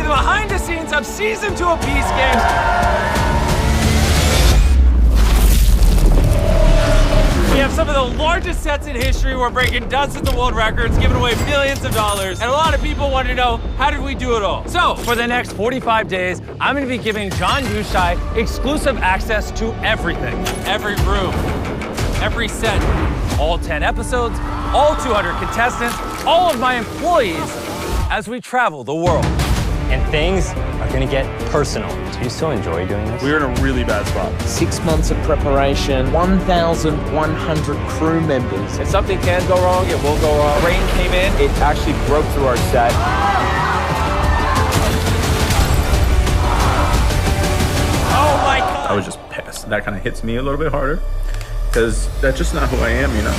the behind the scenes of Season 2 of Beast Games. We have some of the largest sets in history. We're breaking dozens of world records, giving away millions of dollars. And a lot of people want to know, how did we do it all? So, for the next 45 days, I'm going to be giving John Yushai exclusive access to everything. Every room, every set, all 10 episodes, all 200 contestants, all of my employees as we travel the world. And things are gonna get personal. Do you still enjoy doing this? We're in a really bad spot. 6 months of preparation, 1,100 crew members. If something can go wrong, it will go wrong. Rain came in, it actually broke through our set. Oh my God! I was just pissed. That kind of hits me a little bit harder because that's just not who I am, you know?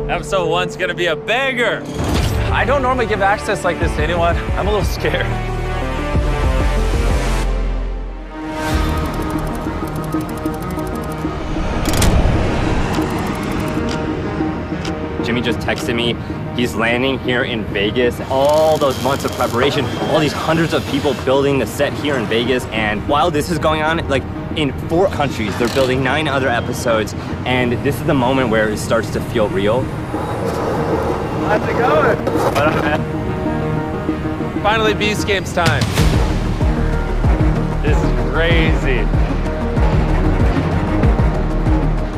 Episode 1's gonna be a banger. I don't normally give access like this to anyone. I'm a little scared. Jimmy just texted me. He's landing here in Vegas. All those months of preparation, all these hundreds of people building the set here in Vegas. And while this is going on, like in 4 countries, they're building 9 other episodes. And this is the moment where it starts to feel real. How's it going? What up, man? Finally, Beast Games time. This is crazy.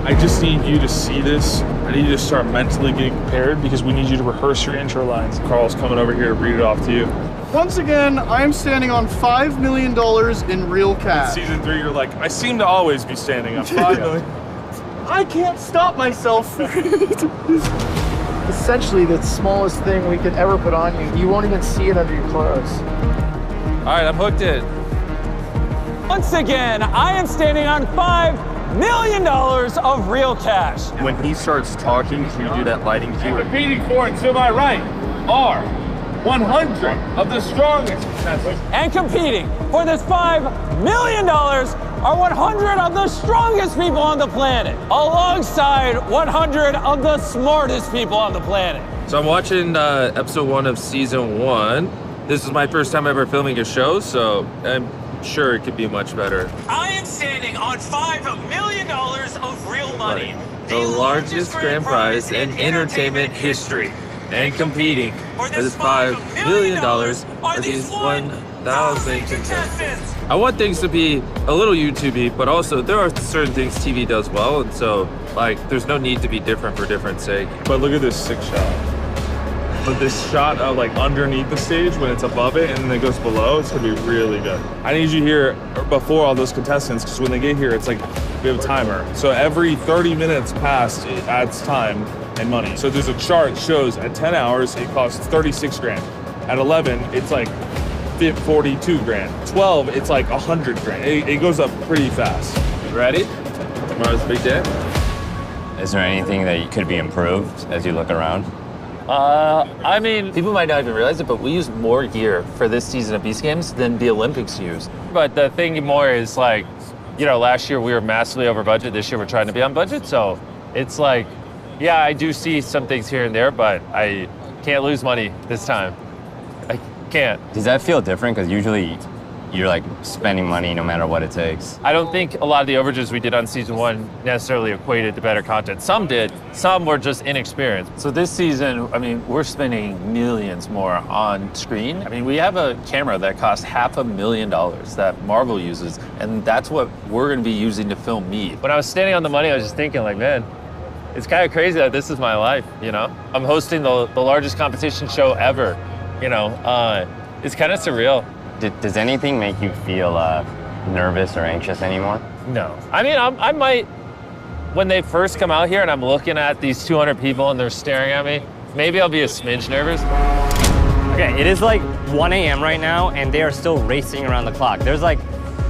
I just need you to see this. I need you to start mentally getting prepared because we need you to rehearse your intro lines. Carl's coming over here to read it off to you. Once again, I am standing on $5 million in real cash. In season 3, you're like, I seem to always be standing on $5 million. I can't stop myself. Essentially, the smallest thing we could ever put on you. You won't even see it under your clothes. All right, I'm hooked in. Once again, I am standing on $5 million of real cash. When he starts talking, can you do that lighting cue? Competing for it to my right are 100 of the strongest contestants. And competing for this $5 million are 100 of the strongest people on the planet, alongside 100 of the smartest people on the planet. So I'm watching episode 1 of season 1. This is my first time ever filming a show, so I'm sure it could be much better. I am standing on $5 million of real money. The largest grand prize in entertainment history. And competing for this $5 million are these 1,000 contestants. I want things to be a little YouTube-y, but also there are certain things TV does well, and so like there's no need to be different for different sake. But look at this sick shot. But this shot of like underneath the stage when it's above it and then it goes below, it's gonna be really good. I need you here before all those contestants because when they get here, it's like we have a timer. So every 30 minutes past, it adds time and money. So there's a chart that shows at 10 hours, it costs 36 grand. At 11, it's like 42 grand. 12, it's like 100 grand. It goes up pretty fast. Ready? Tomorrow's a big day. Is there anything that could be improved as you look around? I mean, people might not even realize it, but we use more gear for this season of Beast Games than the Olympics used. But the thing more is like, you know, last year we were massively over budget. This year we're trying to be on budget. So it's like, yeah, I do see some things here and there, but I can't lose money this time. I can't. Does that feel different? Because usually you're like spending money no matter what it takes. I don't think a lot of the overages we did on season 1 necessarily equated to better content. Some did, some were just inexperienced. So this season, I mean, we're spending millions more on screen. I mean, we have a camera that costs $500,000 that Marvel uses, and that's what we're gonna be using to film me. When I was standing on the money, I was just thinking like, man, it's kind of crazy that this is my life, you know? I'm hosting the largest competition show ever, you know? It's kind of surreal. Does anything make you feel nervous or anxious anymore? No. I mean, I might, when they first come out here and I'm looking at these 200 people and they're staring at me, maybe I'll be a smidge nervous. Okay, it is like 1 a.m. right now and they are still racing around the clock. There's like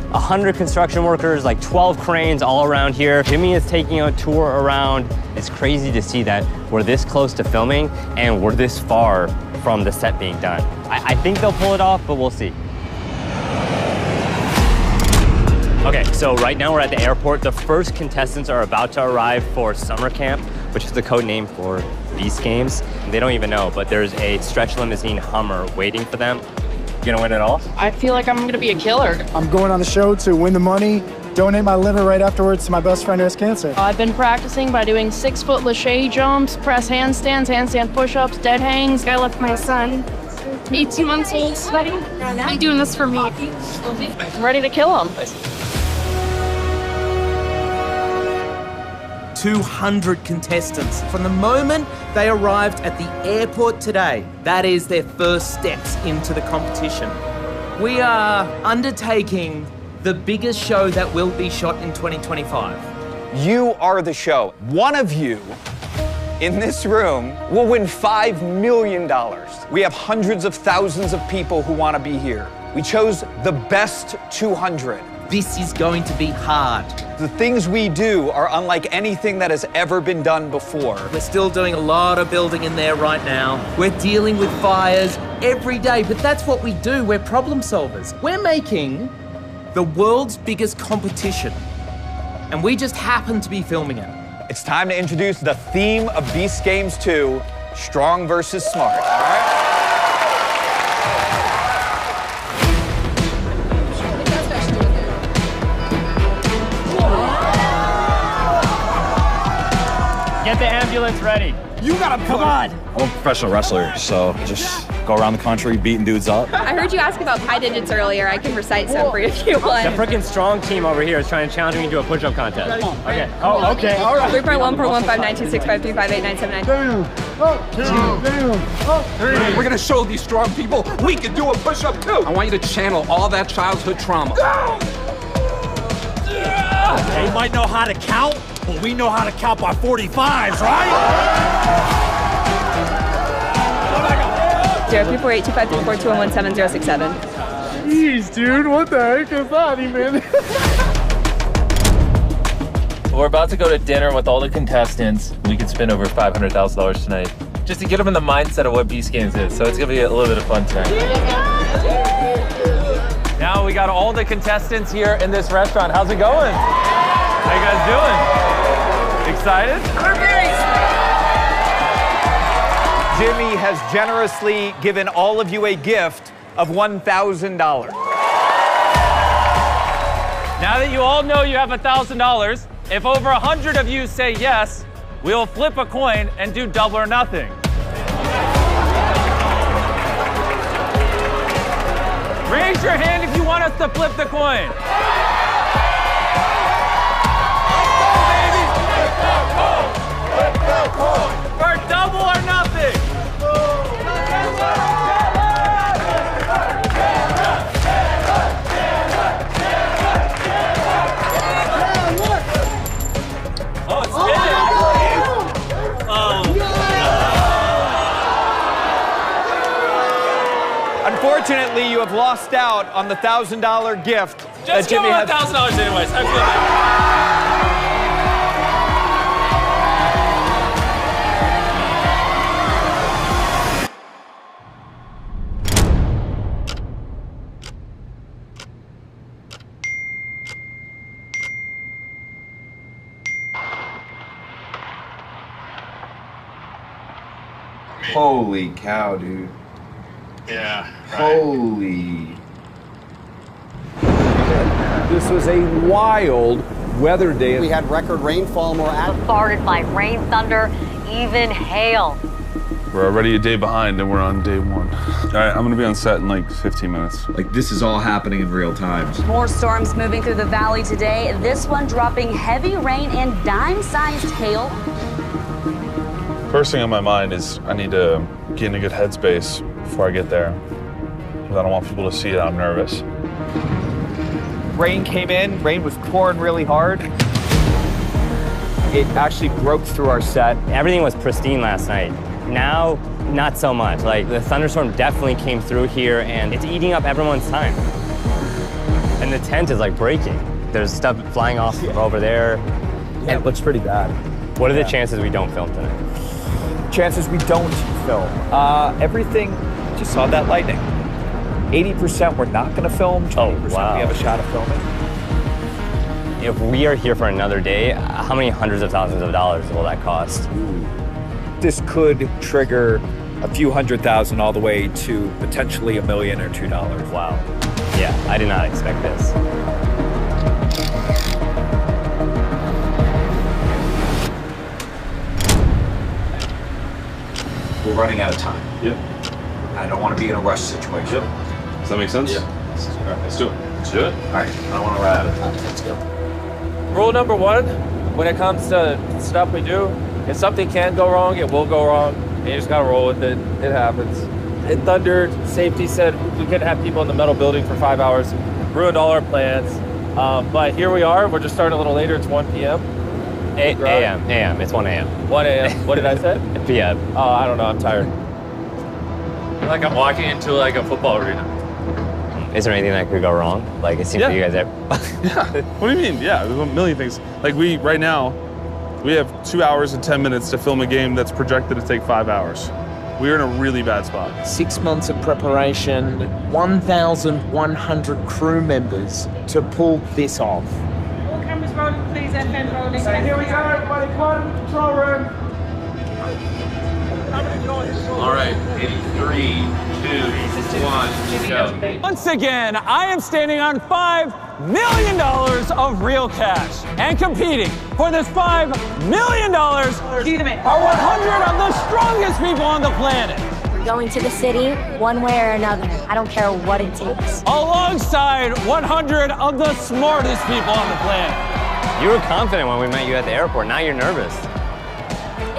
100 construction workers, like 12 cranes all around here. Jimmy is taking a tour around. It's crazy to see that we're this close to filming and we're this far from the set being done. I think they'll pull it off, but we'll see. Okay, so right now we're at the airport. The first contestants are about to arrive for summer camp. which is the code name for Beast Games. They don't even know, but there's a stretch limousine Hummer waiting for them. You gonna win it all? I feel like I'm gonna be a killer. I'm going on the show to win the money, donate my liver right afterwards to my best friend who has cancer. I've been practicing by doing 6-foot lache jumps, press handstands, handstand push-ups, dead hangs. I left my son, 18 months old, sweating. I'm doing this for me. I'm ready to kill him. 200 contestants. From the moment they arrived at the airport today, that is their first steps into the competition. We are undertaking the biggest show that will be shot in 2025. You are the show. One of you in this room will win $5 million. We have hundreds of thousands of people who want to be here. We chose the best 200. This is going to be hard. The things we do are unlike anything that has ever been done before. We're still doing a lot of building in there right now. We're dealing with fires every day, but that's what we do. We're problem solvers. We're making the world's biggest competition, and we just happen to be filming it. It's time to introduce the theme of Beast Games 2, Strong versus Smart. All right? Get the ambulance ready. You gotta come on. I'm a professional wrestler, so just go around the country beating dudes up. I heard you ask about pi digits earlier. I can recite some for you if you want. The freaking strong team over here is trying to challenge me to a push-up contest. Okay. Oh, okay. All right. 3.141592653589799. We're gonna show these strong people we can do a push-up too. I want you to channel all that childhood trauma. They might know how to count, but we know how to count by 45s, right? 03482534211707. Jeez, dude, what the heck is that even? We're about to go to dinner with all the contestants. We could spend over $500,000 tonight just to get them in the mindset of what Beast Games is. So it's gonna be a little bit of fun tonight. Now we got all the contestants here in this restaurant. How's it going? How you guys doing? Excited? Jimmy has generously given all of you a gift of $1,000. Now that you all know you have $1,000, if over 100 of you say yes, we'll flip a coin and do double or nothing. Raise your hand if you want us to flip the coin. For double or nothing. Oh, it's spinning. Unfortunately, you have lost out on the $1,000 gift. Just give me $1,000 anyways. I feel bad. Holy cow, dude. Yeah. Holy. This was a wild weather day. We had record rainfall, more bombarded by rain, thunder, even hail. We're already a day behind and we're on day one. All right, I'm gonna be on set in like 15 minutes. Like, this is all happening in real time. More storms moving through the valley today. This one dropping heavy rain and dime-sized hail. First thing on my mind is I need to get in a good headspace before I get there. Because I don't want people to see that I'm nervous. Rain came in, rain was pouring really hard. It actually broke through our set. Everything was pristine last night. Now, not so much. Like, the thunderstorm definitely came through here and it's eating up everyone's time. And the tent is like breaking. There's stuff flying off over there. Yeah, it looks pretty bad. What are the chances we don't film tonight? Chances we don't film. Everything, just saw that lightning. 80% we're not gonna film, 20% we have a shot of filming. If we are here for another day, how many hundreds of thousands of dollars will that cost? This could trigger a few $100,000 all the way to potentially $1 million or $2. Wow. Yeah, I did not expect this. We're running out of time. Yep. I don't want to be in a rush situation. Yep. Does that make sense? Yeah. All right, let's do it. Let's do it. All right. I don't want to run out of time. Let's go. Rule number one, when it comes to stuff we do, if something can go wrong, it will go wrong. And you just gotta roll with it. It happens. It thundered. Safety said we couldn't have people in the metal building for 5 hours. Ruined all our plans. But here we are. We're just starting a little later. It's 1 p.m. A.M. It's 1 a.m. 1 a.m. What did I say? p.m. Oh, I don't know. I'm tired. Like I'm walking into like a football arena. Is there anything that could go wrong? Like it seems like you guys have. Yeah. What do you mean? Yeah, there's a million things. Like right now, we have 2 hours and 10 minutes to film a game that's projected to take 5 hours. We're in a really bad spot. 6 months of preparation, 1,100 crew members to pull this off. All cameras rolling, please. FM rolling. So here we go, everybody. Come to the control room. All right, in 3, 2, 1, go. Once again, I am standing on $5 million of real cash. And competing for this $5 million are 100 of the strongest people on the planet. We're going to the city one way or another. I don't care what it takes. Alongside 100 of the smartest people on the planet. You were confident when we met you at the airport. Now you're nervous.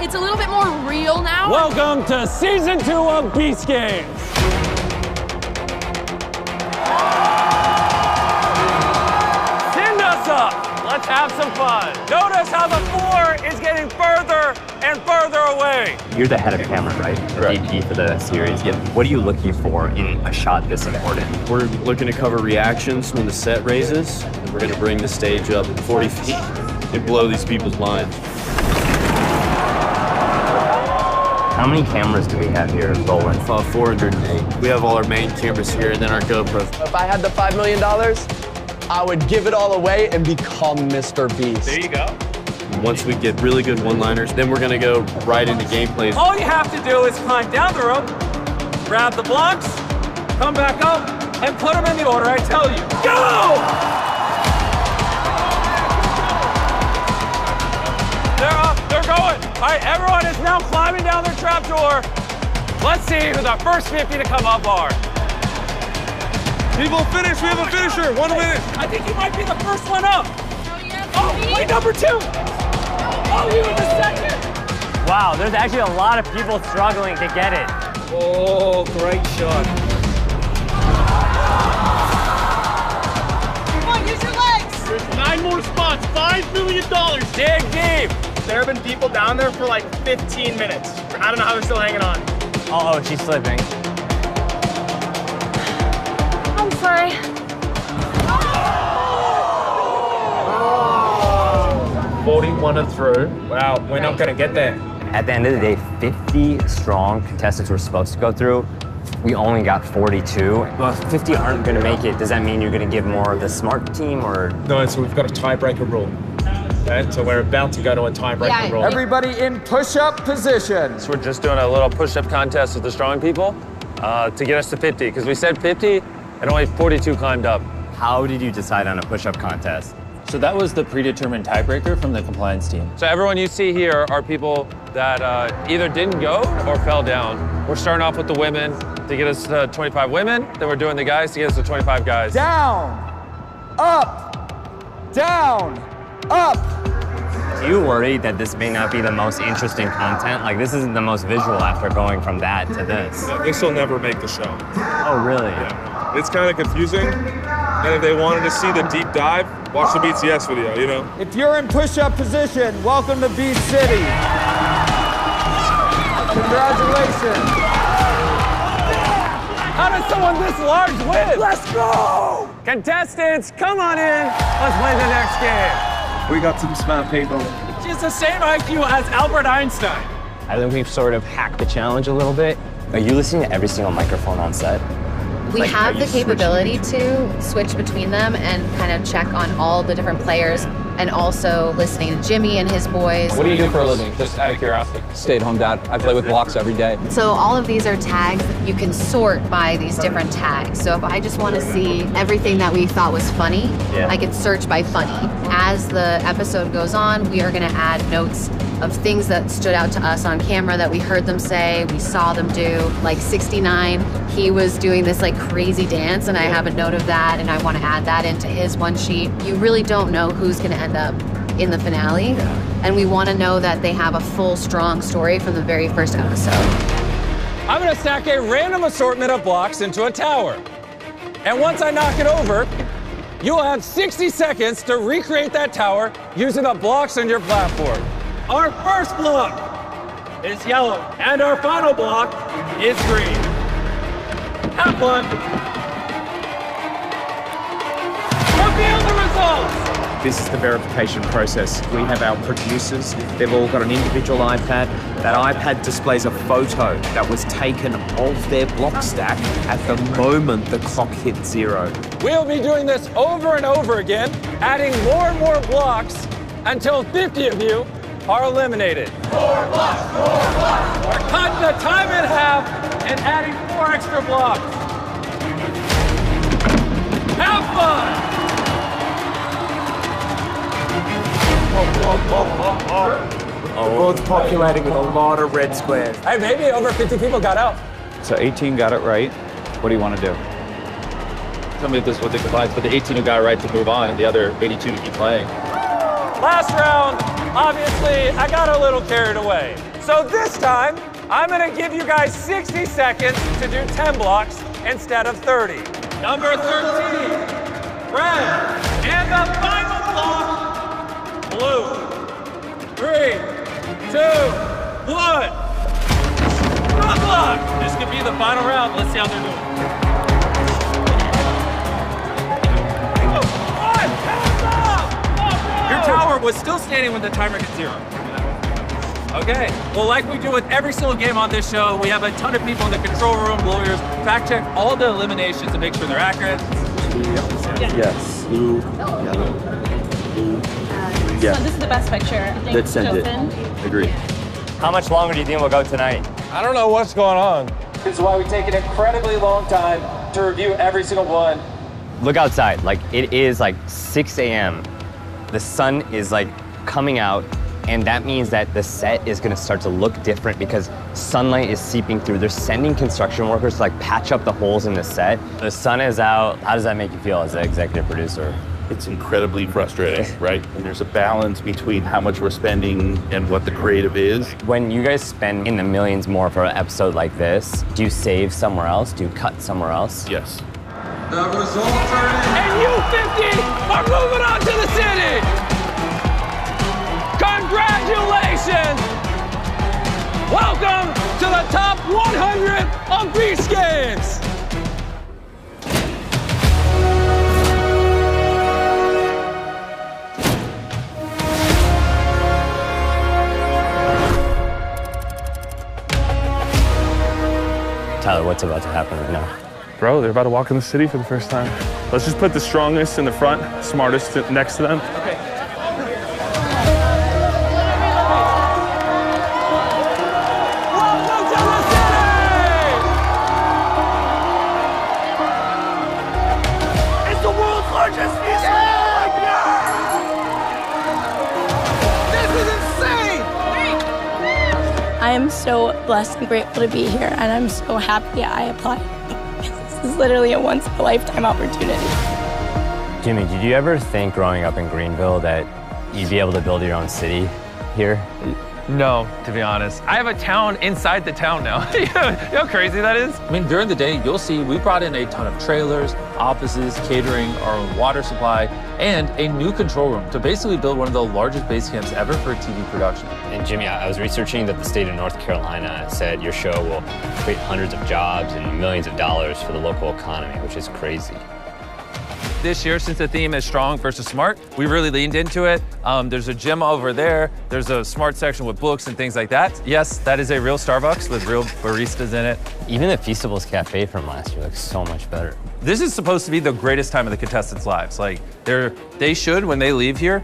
It's a little bit more real now. Welcome to season 2 of Beast Games. Send us up. Let's have some fun. Notice how the floor is getting further and further away. You're the head of camera, right? The DP for the series. Yep. What are you looking for in a shot this important? We're looking to cover reactions when the set raises. We're going to bring the stage up 40 feet and blow these people's minds. How many cameras do we have here rolling? 408. We have all our main cameras here and then our GoPros. If I had the $5 million, I would give it all away and become Mr. Beast. There you go. Once we get really good one-liners, then we're going to go right into gameplays. All you have to do is climb down the rope, grab the blocks, come back up, and put them in the order I tell you. Go! They're up, they're going. All right, everyone is now climbing down their trapdoor. Let's see who the first 50 to come up are. People finish, we have a finisher, 1 minute. I think you might be the first one up. Oh, wait, number 2. Oh, you were the second. Wow, there's actually a lot of people struggling to get it. Oh, great shot. Come on, use your legs. There's 9 more spots, $5 million. Dig deep. There have been people down there for like 15 minutes. I don't know how they're still hanging on. Oh, she's slipping. I'm sorry. 41 and through. Wow, we're not gonna get there. At the end of the day, 50 strong contestants were supposed to go through. We only got 42. Well, if 50 aren't gonna make it, does that mean you're gonna give more of the smart team or? No, so we've got a tiebreaker rule. Okay, so we're about to go to a tiebreaker rule. Everybody in push-up position. So we're just doing a little push-up contest with the strong people to get us to 50, because we said 50 and only 42 climbed up. How did you decide on a push-up contest? So that was the predetermined tiebreaker from the compliance team. So everyone you see here are people that either didn't go or fell down. We're starting off with the women to get us to 25 women, then we're doing the guys to get us to 25 guys. Down, up, down, up. Do you worry that this may not be the most interesting content? Like, this isn't the most visual after going from that to this. This will never make the show. Oh, really? Yeah. It's kind of confusing. And if they wanted to see the deep dive, watch the BTS video, you know? If you're in push-up position, welcome to Beast City. Congratulations. How does someone this large win? Let's go! Contestants, come on in. Let's play the next game. We got some smart people. She's the same IQ as Albert Einstein. I think we've sort of hacked the challenge a little bit. Are you listening to every single microphone on set? We have the capability to switch between them and kind of check on all the different players, and also listening to Jimmy and his boys. What do you do for a living? Just out of curiosity. Stay-at-home dad. I play with blocks every day. So all of these are tags. You can sort by these different tags. So if I just want to see everything that we thought was funny, I can search by funny. As the episode goes on, we are going to add notes of things that stood out to us on camera that we heard them say, we saw them do. Like 69, he was doing this like crazy dance, and I have a note of that, and I want to add that into his one sheet. You really don't know who's going to end up in the finale, and we want to know that they have a full, strong story from the very first episode. I'm gonna stack a random assortment of blocks into a tower. And once I knock it over, you will have 60 seconds to recreate that tower using the blocks on your platform. Our first block is yellow, and our final block is green. Have fun. Reveal the results. This is the verification process. We have our producers. They've all got an individual iPad. That iPad displays a photo that was taken of their block stack at the moment the clock hit 0. We'll be doing this over and over again, adding more and more blocks until 50 of you are eliminated. More blocks, more blocks. We're cutting the time in half and adding 4 extra blocks. Have fun! The board's populating with a lot of red squares. Hey, maybe over 50 people got out. So 18 got it right. What do you want to do? Tell me if this is what they combines, but the 18 who got it right to move on, and the other 82 to keep playing. Last round, obviously, I got a little carried away. So this time, I'm gonna give you guys 60 seconds to do 10 blocks instead of 30. Number 13, red, and the final block, blue. 3, 2, 1. Good luck! This could be the final round. Let's see how they're doing. Your tower was still standing when the timer hit 0. Okay, well, like we do with every single game on this show, we have a ton of people in the control room, lawyers, fact check all the eliminations to make sure they're accurate. Yes. Blue, yellow, blue. So this is the best picture. I think Let's send it. Agree. How much longer do you think we'll go tonight? I don't know what's going on. This is why we take an incredibly long time to review every single one. Look outside, like it is like 6 a.m. The sun is like coming out, and that means that the set is gonna start to look different because sunlight is seeping through. They're sending construction workers to like patch up the holes in the set. The sun is out. How does that make you feel as an executive producer? It's incredibly frustrating, right? And there's a balance between how much we're spending and what the creative is. When you guys spend in the millions more for an episode like this, do you save somewhere else? Do you cut somewhere else? Yes. The results are in. And you 50 are moving on to the city. Congratulations. Welcome to the top 100 of Beast Games. Tyler, what's about to happen right now? Bro, they're about to walk in the city for the first time. Let's just put the strongest in the front, smartest next to them. Okay. Welcome to the city! It's the world's largest museum! This is insane! I am so blessed and grateful to be here, and I'm so happy I applied. This is literally a once-in-a-lifetime opportunity. Jimmy, did you ever think growing up in Greenville that you'd be able to build your own city here? No, to be honest. I have a town inside the town now. You know how crazy that is? I mean, during the day, you'll see we brought in a ton of trailers, offices, catering, our own water supply, and a new control room to basically build one of the largest base camps ever for TV production. And Jimmy, I was researching that the state of North Carolina said your show will create hundreds of jobs and millions of dollars for the local economy, which is crazy. This year, since the theme is strong versus smart, we really leaned into it. There's a gym over there. There's a smart section with books and things like that. Yes, that is a real Starbucks with real baristas in it. Even the Feastables Cafe from last year looks so much better. This is supposed to be the greatest time of the contestants' lives. Like, they should, when they leave here,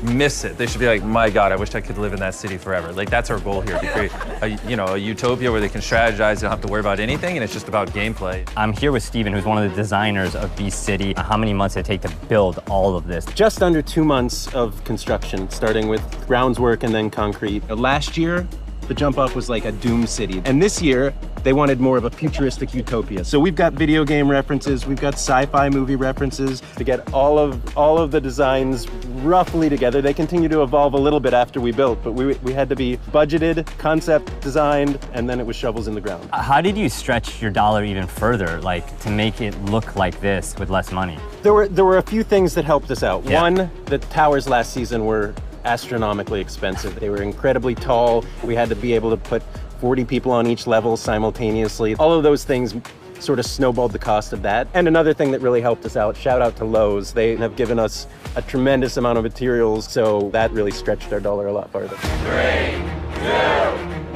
miss it. They should be like, my God, I wish I could live in that city forever. Like, that's our goal here, to create a utopia where they can strategize, they don't have to worry about anything, and it's just about gameplay. I'm here with Steven, who's one of the designers of Beast City. How many months did it take to build all of this? Just under 2 months of construction, starting with groundwork and then concrete. Last year, the jump off was like a doom city. And this year, they wanted more of a futuristic utopia. So we've got video game references, we've got sci-fi movie references to get all of the designs roughly together. They continue to evolve a little bit after we built, but we had to be budgeted, concept designed, and then it was shovels in the ground. How did you stretch your dollar even further, like to make it look like this with less money? There were a few things that helped us out. Yeah. One, the towers last season were astronomically expensive. They were incredibly tall. We had to be able to put 40 people on each level simultaneously. All of those things sort of snowballed the cost of that. And another thing that really helped us out, shout out to Lowe's. They have given us a tremendous amount of materials, so that really stretched our dollar a lot farther. 3, 2,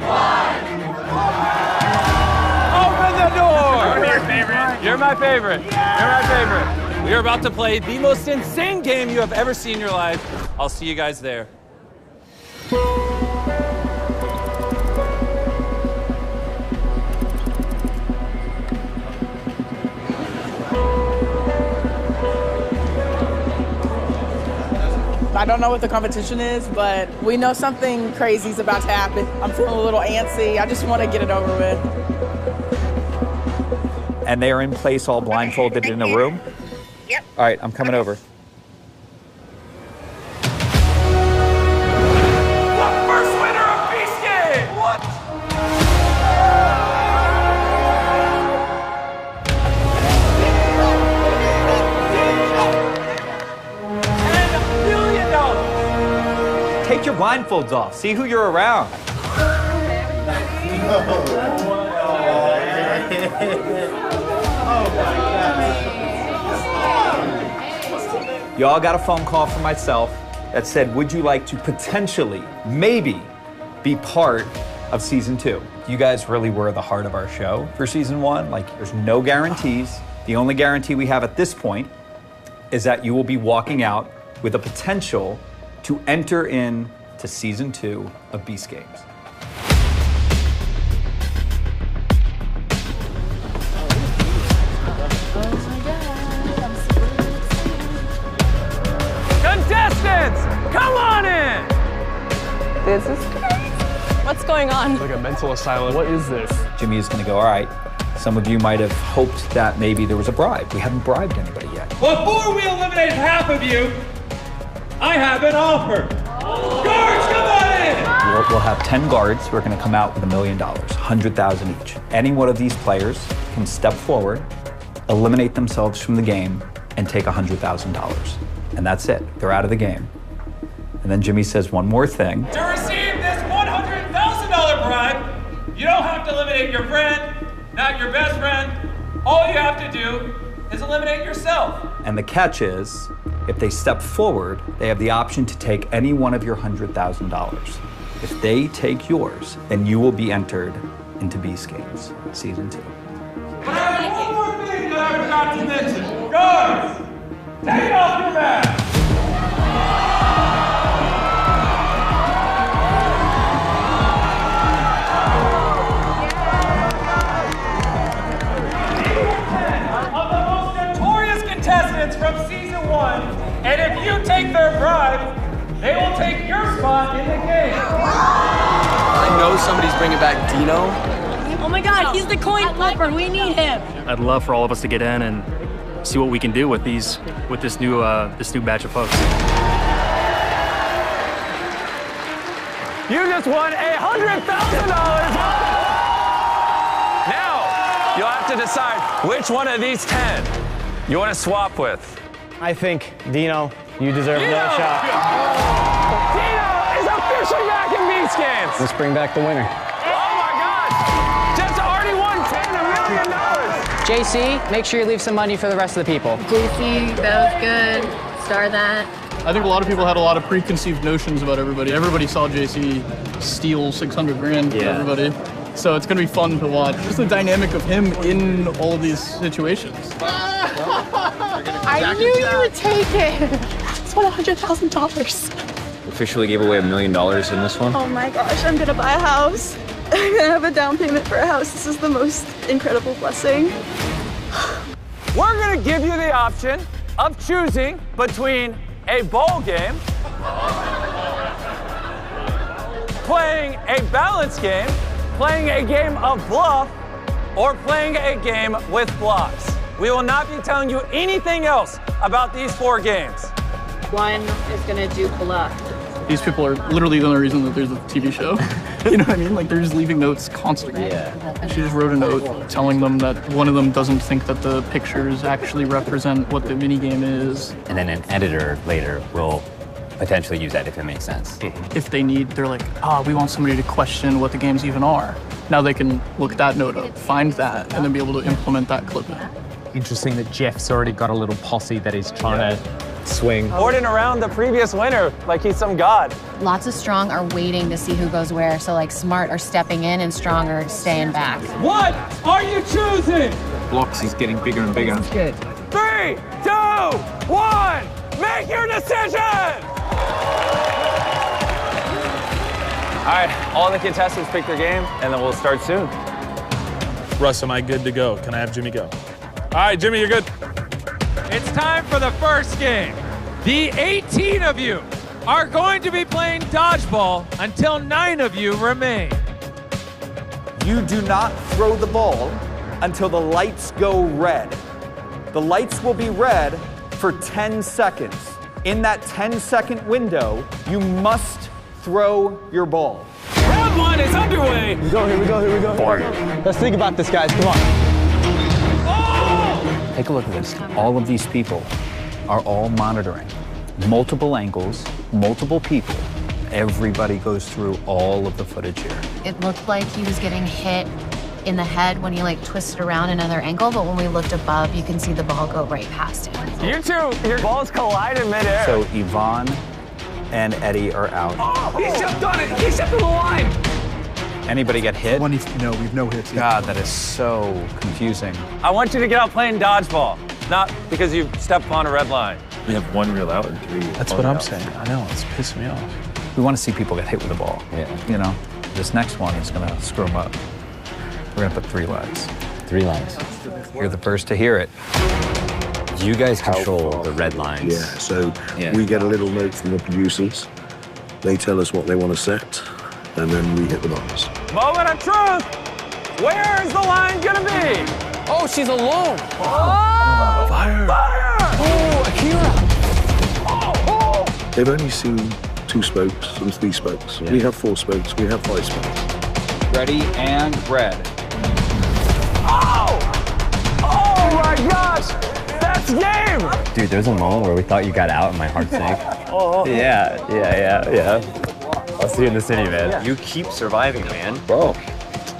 1. Open the door! You're your favorite. You're my favorite. You're my favorite. We are about to play the most insane game you have ever seen in your life. I'll see you guys there. I don't know what the competition is, but we know something crazy is about to happen. I'm feeling a little antsy. I just want to get it over with. And they are in place all blindfolded in a room? Yep. All right, I'm coming over. First winner of Beast Game! What? $10 million! Take your blindfolds off. See who you're around. Y'all got a phone call from myself that said, would you like to potentially, maybe, be part of season 2? You guys really were the heart of our show for season 1. Like, there's no guarantees. The only guarantee we have at this point is that you will be walking out with a potential to enter in to season 2 of Beast Games. Contestants, come on in! This is crazy. What's going on? Like a mental asylum. What is this? Jimmy is going to go, all right, some of you might have hoped that maybe there was a bribe. We haven't bribed anybody yet. Before we eliminate half of you, I have an offer. Guards, come on in! We'll have 10 guards who are going to come out with $1 million, 100,000 each. Any one of these players can step forward, eliminate themselves from the game, and take $100,000. And that's it. They're out of the game. And then Jimmy says one more thing. To receive this $100,000 bribe, you don't have to eliminate your friend, not your best friend. All you have to do is eliminate yourself. And the catch is, if they step forward, they have the option to take any one of your $100,000. If they take yours, then you will be entered into Beast Games Season 2. But I have one more thing that I forgot to mention. Guards, take off your mask. Of the most notorious contestants from season 1, and if you take their bribe, they will take your spot in the game. I know somebody's bringing back Dino. Oh my God, he's the coin flipper. We need him. I'd love for all of us to get in and see what we can do with this new batch of folks. You just won $100,000. Now, you'll have to decide which one of these 10 you want to swap with. I think, Dino, you deserve another shot. Dino is officially back in Beast Games. Let's bring back the winner. Oh my God! Jets already won $1 million. JC, make sure you leave some money for the rest of the people. JC, that was good. Star that. I think a lot of people had a lot of preconceived notions about everybody. Everybody saw JC steal 600 grand from everybody. So it's gonna be fun to watch. Just the dynamic of him in all of these situations. I knew you would take it. It's $100,000. Officially gave away $1 million in this one. Oh my gosh, I'm gonna buy a house. I'm gonna have a down payment for a house. This is the most incredible blessing. We're gonna give you the option of choosing between a bowl game, playing a balance game, playing a game of bluff, or playing a game with blocks. We will not be telling you anything else about these 4 games. One is gonna do bluff. These people are literally the only reason that there's a TV show. You know what I mean? Like, they're just leaving notes constantly. She just wrote a note telling them that one of them doesn't think that the pictures actually represent what the minigame is. And then an editor later will potentially use that if it makes sense. If they need, they're like, we want somebody to question what the games even are. Now they can look that note up, find that, and then be able to implement that clip in. Interesting that Jeff's already got a little posse that he's trying to swing. Ordering around the previous winner like he's some god. Lots of strong are waiting to see who goes where. So like smart are stepping in and strong are staying back. What are you choosing? Blocks is getting bigger and bigger. That's good. 3, 2, 1, make your decision! All right, all the contestants pick their game, and then we'll start soon. Russ, am I good to go? Can I have Jimmy go? All right, Jimmy, you're good. It's time for the first game. The 18 of you are going to be playing dodgeball until 9 of you remain. You do not throw the ball until the lights go red. The lights will be red for 10 seconds. In that 10-second window, you must throw your ball. Round 1 is underway. Here we go, here we go, here we go. Let's think about this, guys. Come on. Take a look at this. All of these people are all monitoring. Multiple angles, multiple people. Everybody goes through all of the footage here. It looked like he was getting hit in the head when he like twisted around another angle, but when we looked above, you can see the ball go right past him. You two, your balls collide in midair. So Yvonne and Eddie are out. Oh, he stepped on it. He stepped on the line. Anybody get hit? No, we've no hits. God, that is so confusing. I want you to get out playing dodgeball, not because you stepped on a red line. We have 1 reel out and 3. That's what I'm saying. I know, it's pissing me off. We want to see people get hit with the ball. Yeah. You know, this next one is going to screw them up. We're going to put 3 lines. 3 lines. You're the first to hear it. You guys control the red lines. Yeah, so we get a little note from the producers. They tell us what they want to set, and then we hit the buttons. Moment of truth. Where is the line gonna be? Oh, she's alone. Oh! Fire! Fire! Oh, Akira. Oh! They've only seen 2 spokes and 3 spokes. We have 4 spokes, we have 5 spokes. Ready and red. Oh! Oh my gosh! That's game! Dude, there's a moment where we thought you got out and my heart sank. Oh. Yeah. I'll see you in the city, man. Yeah. You keep surviving, man. Bro,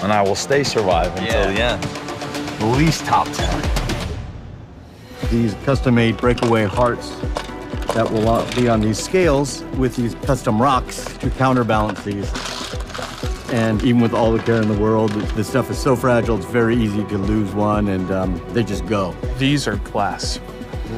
and I will stay surviving until the end. At least top 10. These custom-made breakaway hearts that will be on these scales with these custom rocks to counterbalance these. And even with all the care in the world, this stuff is so fragile, it's very easy to lose one, and they just go. These are glass,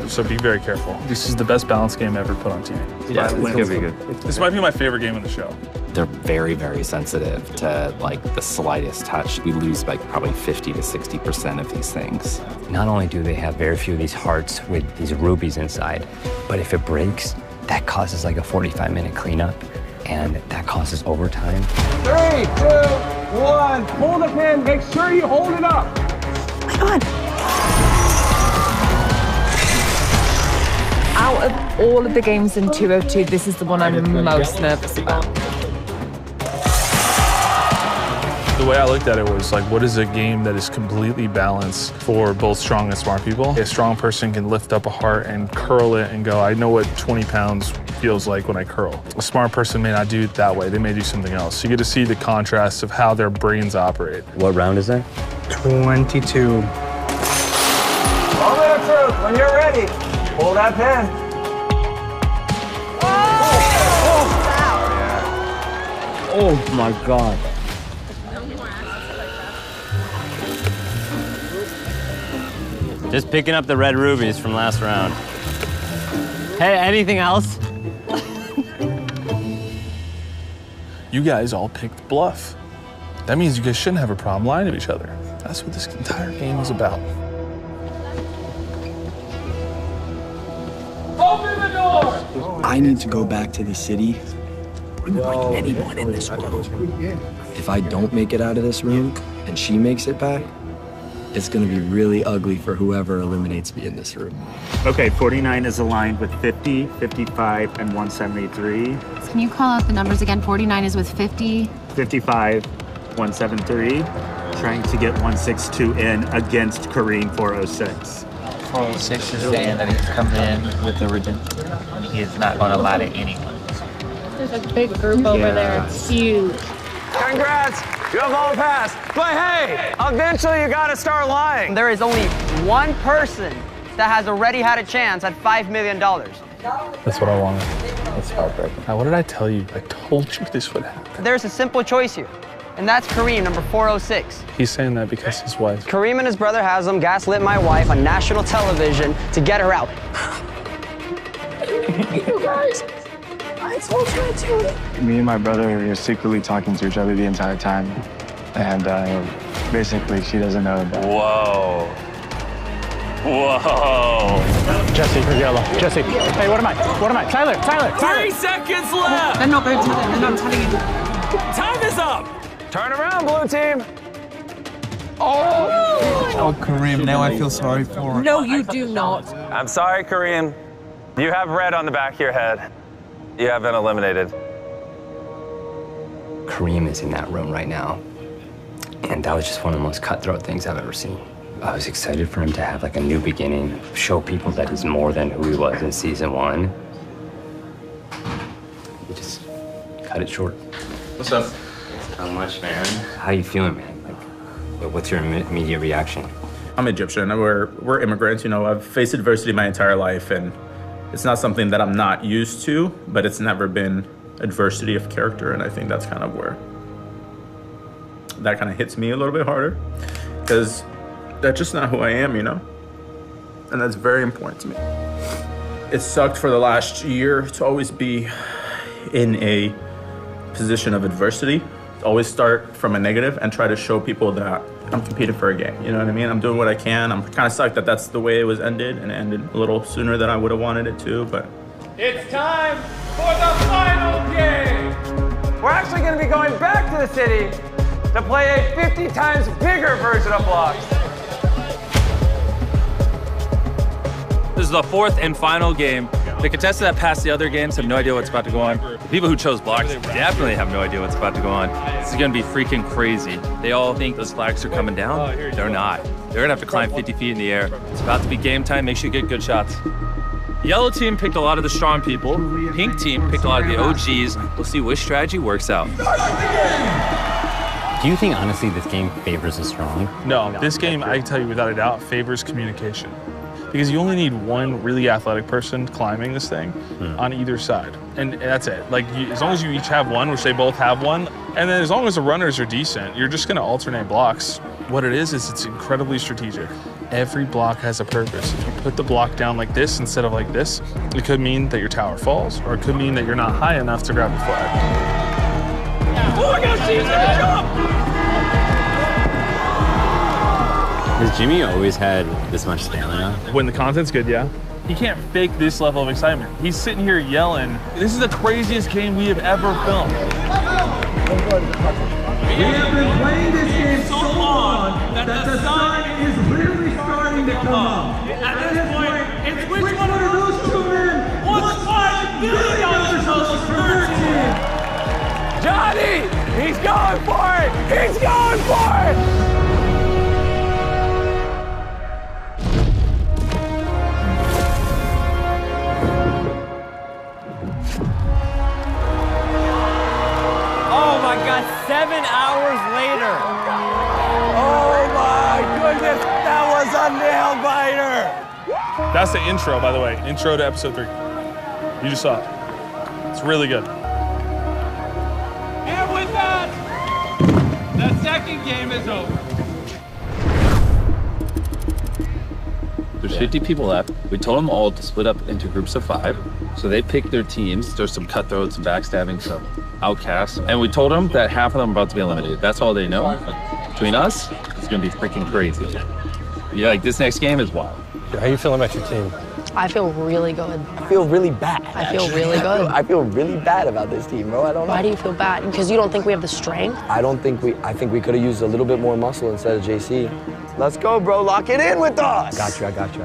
so be very careful. This is the best balance game ever put on TV. Yeah, it's gonna be good. This might be my favorite game in the show. They're very, very sensitive to like the slightest touch. We lose like probably 50 to 60% of these things. Not only do they have very few of these hearts with these rubies inside, but if it breaks, that causes like a 45-minute cleanup, and that causes overtime. 3, 2, 1, hold the pin, make sure you hold it up. Come on. Out of all of the games in 202, this is the one I'm most nervous about. The way I looked at it was like, what is a game that is completely balanced for both strong and smart people? A strong person can lift up a heart and curl it and go, I know what 20 pounds feels like when I curl. A smart person may not do it that way. They may do something else. You get to see the contrast of how their brains operate. What round is that? 22. When you're ready, pull that pin. Oh my God. Just picking up the red rubies from last round. Hey, anything else? You guys all picked bluff. That means you guys shouldn't have a problem lying to each other. That's what this entire game is about. Open the door! I need to go back to the city. Like anyone in this room. If I don't make it out of this room and she makes it back, it's gonna be really ugly for whoever eliminates me in this room. Okay, 49 is aligned with 50, 55, and 173. Can you call out the numbers again? 49 is with 50. 55, 173. Trying to get 162 in against Kareem 406. 406 is saying that he's coming in with the redemption. He is not going to lie to anyone. There's a big group over there. It's huge. Congrats! You have all passed. But hey, eventually you gotta start lying. There is only one person that has already had a chance at $5 million. That's what I wanted. That's heartbreaking. Now, what did I tell you? I told you this would happen. There's a simple choice here, and that's Kareem, number 406. He's saying that because his wife. Kareem and his brother Haslam gaslit my wife on national television to get her out. You guys, I told you to do it. Me and my brother were secretly talking to each other the entire time. And basically, she doesn't know that. Whoa. Whoa. Jesse, you're yellow. Jesse. Hey, what am I? What am I? Tyler. 3 seconds left. They're not going to tell them. They're not telling you. Time is up. Turn around, blue team. Oh, Kareem, now I feel sorry for him. No, you do not. I'm sorry, Kareem. You have red on the back of your head. You have been eliminated. Kareem is in that room right now. And that was just one of the most cutthroat things I've ever seen. I was excited for him to have like a new beginning, show people that he's more than who he was in season 1. He just cut it short. What's up? How much, man? How you feeling, man? Like, what's your immediate reaction? I'm Egyptian. We're immigrants. You know, I've faced adversity my entire life, and it's not something that I'm not used to, but it's never been adversity of character, and I think that's kind of where that kind of hits me a little bit harder, because that's just not who I am, you know? And that's very important to me. It sucked for the last year to always be in a position of adversity, always start from a negative and try to show people that I'm competing for a game, you know what I mean? I'm doing what I can. I'm kind of psyched that that's the way it was ended, and it ended a little sooner than I would have wanted it to, but. It's time for the final game. We're actually going to be going back to the city to play a 50 times bigger version of blocks. This is the 4th and final game. The contestants that passed the other games have no idea what's about to go on. The people who chose blocks definitely have no idea what's about to go on. This is gonna be freaking crazy. They all think those flags are coming down. They're not. They're gonna have to climb 50 feet in the air. It's about to be game time. Make sure you get good shots. Yellow team picked a lot of the strong people. Pink team picked a lot of the OGs. We'll see which strategy works out. Do you think, honestly, this game favors the strong? No, this game, I can tell you without a doubt, favors communication. Because you only need one really athletic person climbing this thing on either side. And that's it. Like, as long as you each have one, which they both have one, and then as long as the runners are decent, you're just gonna alternate blocks. What it is it's incredibly strategic. Every block has a purpose. If you put the block down like this instead of like this, it could mean that your tower falls, or it could mean that you're not high enough to grab the flag. Oh my gosh, she's gonna jump! Has Jimmy always had this much stamina? When the content's good, yeah. He can't fake this level of excitement. He's sitting here yelling. This is the craziest game we have ever filmed. We have been playing this game so long that the sun is literally starting to come up. At this point, it's which one of those two men wants $5 million for her team? Johnny! He's going for it! He's going for it! Oh my God, 7 hours later. Oh my goodness, that was a nail biter. That's the intro, by the way. Intro to episode 3. You just saw it. It's really good. And with that, the second game is over. There's 50 people left. We told them all to split up into groups of 5. So they picked their teams. There's some cutthroats, some backstabbing, some outcasts. And we told them that half of them are about to be eliminated. That's all they know. But between us, it's gonna be freaking crazy. Yeah, like this next game is wild. How you feeling about your team? I feel really good. I feel really bad. I feel really good. I feel really bad about this team, bro. I don't know. Why do you feel bad? Because you don't think we have the strength? I think we could have used a little bit more muscle instead of JC. Let's go, bro. Lock it in with us. I got you.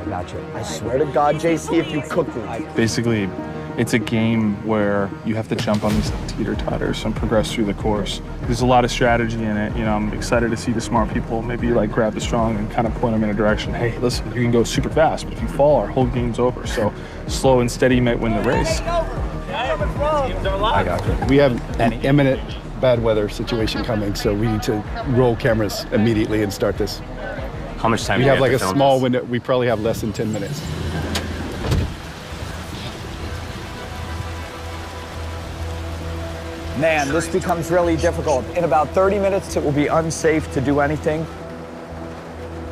I swear to God, JC, if you cook me. Basically, it's a game where you have to jump on these teeter-totters and progress through the course. There's a lot of strategy in it. You know, I'm excited to see the smart people maybe like grab the strong and kind of point them in a direction. Hey, listen, you can go super fast, but if you fall, our whole game's over. So slow and steady might win the race. I got you. We have an imminent bad weather situation coming, so we need to roll cameras immediately and start this. How much time we do have? We Like to a film small this? window. We probably have less than 10 minutes. Man, this becomes really difficult. In about 30 minutes, it will be unsafe to do anything.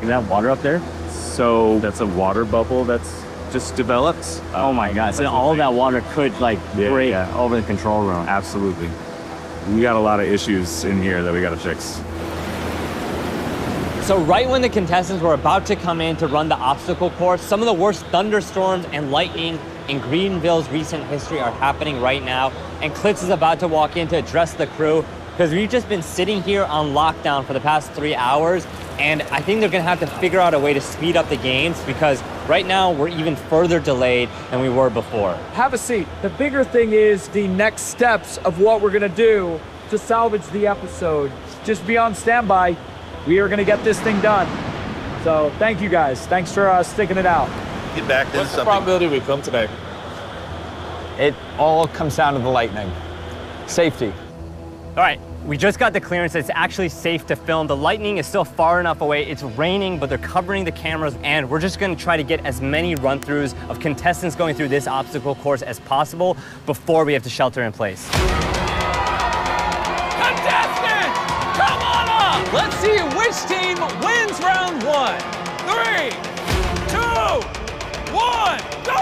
See that water up there? So that's a water bubble that's just developed. Oh my God, so all of that water could like break over the control room. Absolutely. We got a lot of issues in here that we got to fix. So right when the contestants were about to come in to run the obstacle course, some of the worst thunderstorms and lightning in Greenville's recent history are happening right now. And Klitz is about to walk in to address the crew because we've just been sitting here on lockdown for the past 3 hours. And I think they're gonna have to figure out a way to speed up the games because right now we're even further delayed than we were before. Have a seat. The bigger thing is the next steps of what we're gonna do to salvage the episode. Just be on standby. We are gonna get this thing done. So thank you guys. Thanks for sticking it out. Get back to What's the probability we film today? It all comes down to the lightning. Safety. All right, we just got the clearance. It's actually safe to film. The lightning is still far enough away. It's raining, but they're covering the cameras, and we're just gonna try to get as many run-throughs of contestants going through this obstacle course as possible before we have to shelter in place. Contestants, come on up! Let's see which team wins round 1. 3, 2, 1, go!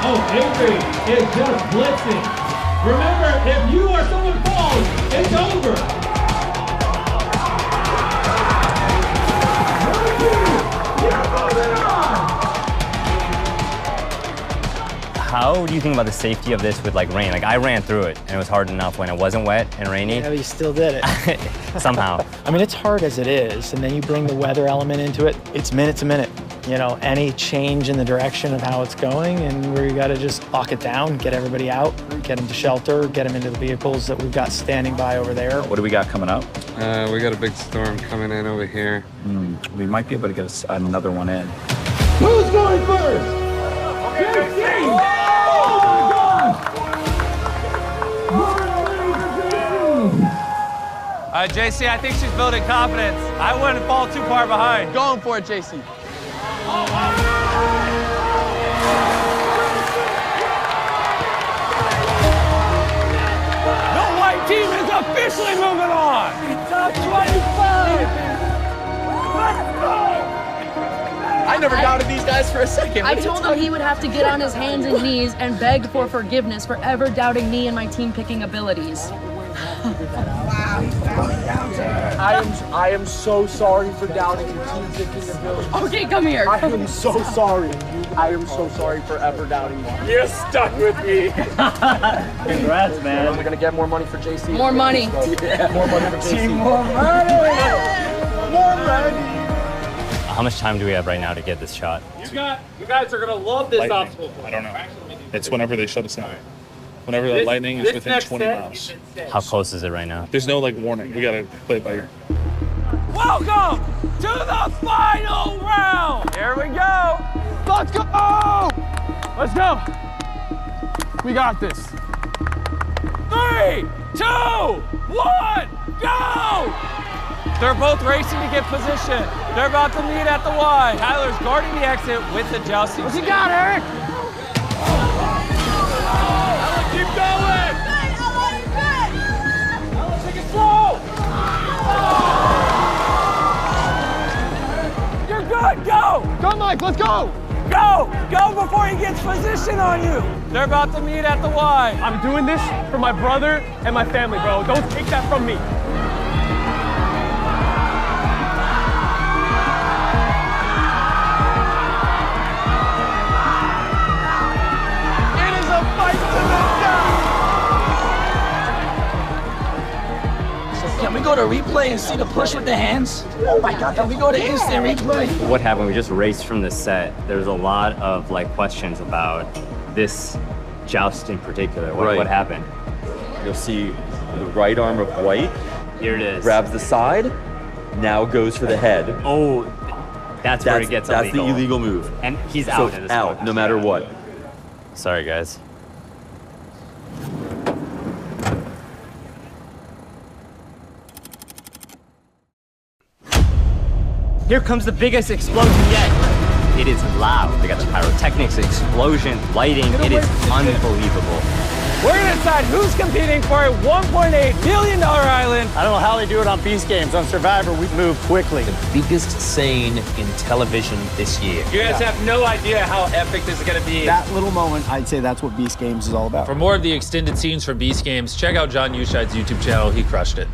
Oh, Avery is just blitzing. Remember, if you or someone falls, it's over. How do you think about the safety of this with like rain? Like I ran through it and it was hard enough when it wasn't wet and rainy. Yeah, but you still did it. Somehow. I mean, it's hard as it is, and then you bring the weather element into it. It's minute to minute. You know, any change in the direction of how it's going, and we got to just lock it down, get everybody out, get them to shelter, get them into the vehicles that we've got standing by over there. What do we got coming up? We got a big storm coming in over here. We might be able to get another one in. Who's going first? JC! Oh my God! JC, I think she's building confidence. I wouldn't fall too far behind. Going for it, JC. The white team is officially moving on. Top 25! Let's go! I never doubted these guys for a second. I told him he would have to get on his hands and knees and beg for forgiveness for ever doubting me and my team picking abilities. I am so sorry for doubting your team picking ability. Okay, come here. I am so sorry. I am so sorry for ever doubting you. You're stuck with me. Congrats, man. We're gonna get more money for JC. More money. Yeah, more money for JC. More money. More money. How much time do we have right now to get this shot? You guys are gonna love this obstacle. I don't know. It's whenever they shut us down. Whenever the lightning is within 20 miles. How close is it right now? There's no like warning. We gotta play it by ear. Welcome to the final round. Here we go. Let's go. Let's go. We got this. 3, 2, 1, go! They're both racing to get position. They're about to meet at the Y. Tyler's guarding the exit with the jousting. What's he got, Eric? Keep going! Take it slow! You're good, go! Go, Mike, let's go! Go! Go before he gets position on you! They're about to meet at the Y. I'm doing this for my brother and my family, bro. Don't take that from me. It is a fight to the death! Can we go to replay and see the push with the hands? Oh my God, can we go to instant replay? What happened? We just raced from the set. There's a lot of questions about this joust in particular. What happened? You'll see the right arm of White. Here it is. Grabs the side, now goes for the head. Oh, that's where it gets illegal. That's the illegal move. And he's out in this out, one. no matter what. Sorry, guys. Here comes the biggest explosion yet. It is loud. They got the pyrotechnics, explosion, lighting. It is unbelievable. We're gonna decide who's competing for a $1.8 billion island. I don't know how they do it on Beast Games. On Survivor, we move quickly. The biggest scene in television this year. You guys have no idea how epic this is gonna be. That little moment, I'd say that's what Beast Games is all about. For more of the extended scenes from Beast Games, check out John Uscheid's YouTube channel. He crushed it.